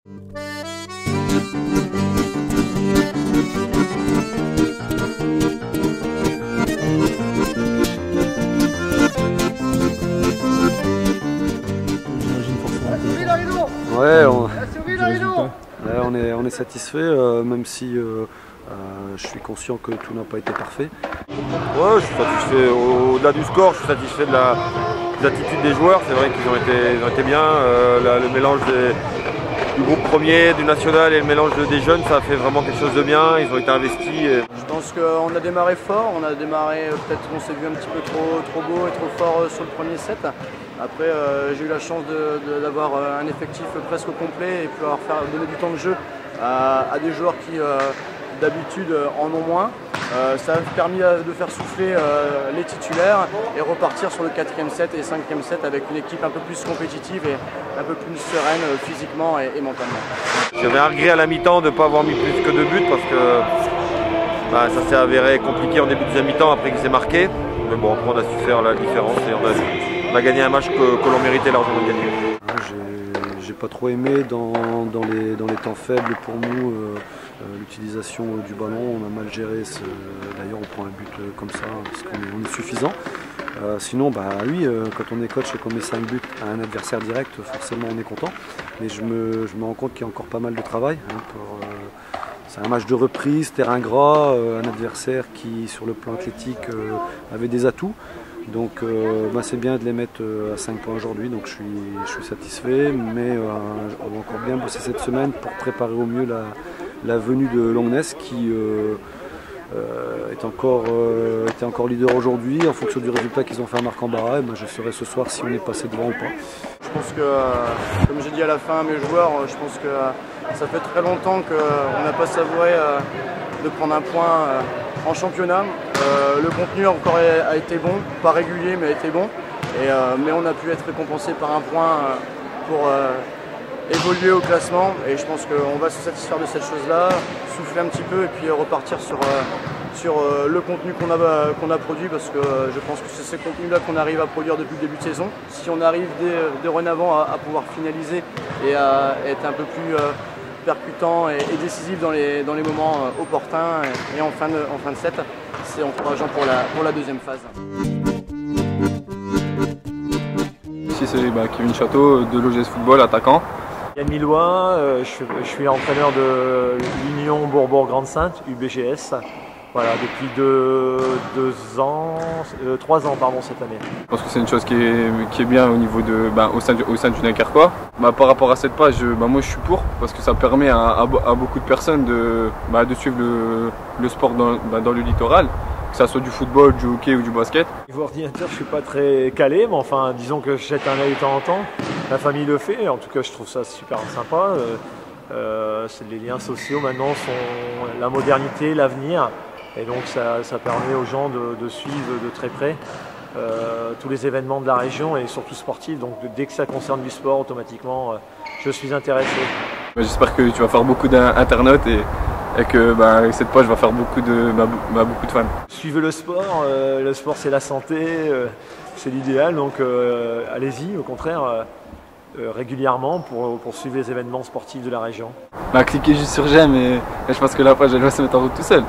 Ouais, on est satisfait, même si je suis conscient que tout n'a pas été parfait. Ouais, je suis satisfait. Au-delà du score, je suis satisfait de l'attitude des joueurs. C'est vrai qu'ils ont été bien. Le mélange du groupe premier, du national et le mélange des jeunes, ça a fait vraiment quelque chose de bien. Ils ont été investis. Je pense qu'on a démarré fort. On a démarré, peut-être qu'on s'est vu un petit peu trop beau et trop fort sur le premier set. Après, j'ai eu la chance d'avoir un effectif presque complet et pouvoir donner du temps de jeu à des joueurs qui d'habitude en ont moins. Ça a permis de faire souffler les titulaires et repartir sur le 4e set et 5e set avec une équipe un peu plus compétitive et un peu plus sereine physiquement et mentalement. J'avais un regret à la mi-temps de ne pas avoir mis plus que 2 buts parce que ça s'est avéré compliqué en début de deuxième mi-temps après qu'ils aient marqué. Mais bon, après on a su faire la différence et on a gagné un match que l'on méritait largement de gagner. J'ai pas trop aimé dans les temps faibles pour nous l'utilisation du ballon. On a mal géré. D'ailleurs, on prend un but comme ça parce qu'on est suffisant. Sinon, oui, quand on est coach et qu'on met 5 buts à un adversaire direct, forcément on est content. Mais je me rends compte qu'il y a encore pas mal de travail. C'est un match de reprise, terrain gras, un adversaire qui, sur le plan athlétique, avait des atouts. Donc c'est bien de les mettre à 5 points aujourd'hui, donc je suis satisfait, mais on va encore bien bosser cette semaine pour préparer au mieux la venue de Longnes qui était encore leader aujourd'hui. En fonction du résultat qu'ils ont fait à Marc-en-Barret, je saurai ce soir si on est passé devant ou pas. Je pense que, comme j'ai dit à la fin à mes joueurs, je pense que ça fait très longtemps qu'on n'a pas savouré de prendre un point en championnat. Le contenu encore a été bon, pas régulier mais a été bon. Mais on a pu être récompensé par un point pour évoluer au classement. Et je pense qu'on va se satisfaire de cette chose-là, souffler un petit peu et puis repartir sur le contenu qu'on a produit, parce que je pense que c'est ces contenus-là qu'on arrive à produire depuis le début de saison. Si on arrive dorénavant à pouvoir finaliser et à être un peu plus percutant et décisif dans les moments opportuns et en fin de set, c'est encourageant pour la deuxième phase. Ici c'est Kevin Chateau de l'OGS Football, attaquant. Yann Millois, je suis entraîneur de l'Union Bourbourg-Grande-Sainte, UBGS. Voilà, depuis 3 ans cette année. Je pense que c'est une chose qui est bien au niveau au sein du Dunkerquois. Par rapport à cette page, moi je suis pour, parce que ça permet à beaucoup de personnes de suivre le sport dans le littoral, que ce soit du football, du hockey ou du basket. Niveau ordinateur, je suis pas très calé, mais enfin disons que je jette un œil de temps en temps. La famille le fait, en tout cas je trouve ça super sympa. Les liens sociaux maintenant sont la modernité, l'avenir. Et donc ça permet aux gens de suivre de très près tous les événements de la région et surtout sportifs. Donc dès que ça concerne du sport, automatiquement, je suis intéressé. J'espère que tu vas faire beaucoup d'internautes et que cette page va faire beaucoup de fans. Suivez le sport c'est la santé, c'est l'idéal. Donc allez-y, au contraire, régulièrement pour suivre les événements sportifs de la région. Cliquez juste sur j'aime et je pense que la page elle va se mettre en route tout seul.